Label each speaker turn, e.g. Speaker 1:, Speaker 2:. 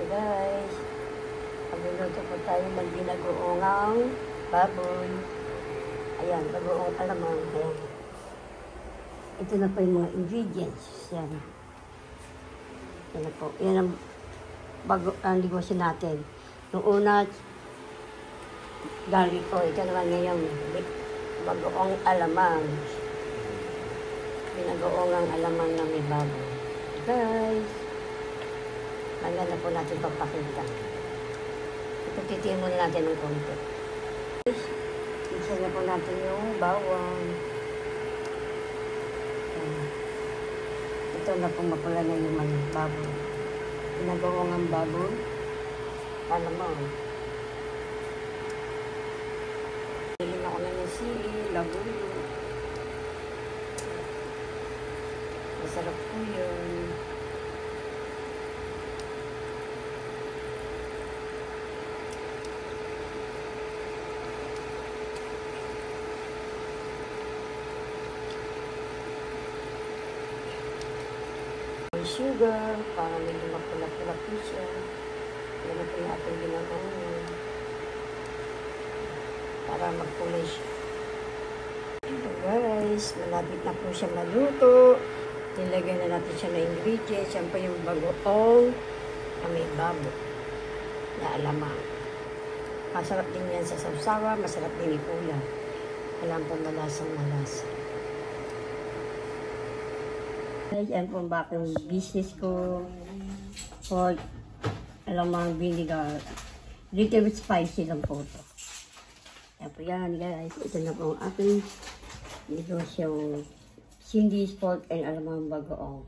Speaker 1: guys, magluluto po tayo ng binagoongang baboy. Ayan, bagoong alamang. Ayan. Ito na po yung mga ingredients. Yan. Yan na po. Yan ang negosyo natin. Noong una, garlic ko. Ito naman ngayon, bagoong alamang. Binagoongang alamang na may baboy. Guys, hanggang na po natin papakita. Ipagtitiin muna natin ng konti. Isa na po natin yung bawang. Ito na po mapula na yung baboy. Ginagawang ang baboy. Alamang. Bilhin ako na ng sili, labuyo. Masarap po yun. Sugar, para medyo mapula-pula po siya. Yan po yung ating ginagawa. Para magpulay siya. Ito guys, malapit na po siya maluto. Nilagyan na natin siya na ingredients. Yan po yung bagoong na may babo na alamang. Masarap din yan sa sawsawa, masarap din ipula. Alam po malasang malasa. Yan po ang bakang business ko for alamang vinegar. Little bit spicy lang po ito. Yan po yan guys. Ito na po ang aking negosyo. Cindy's pork and alamang bagoong.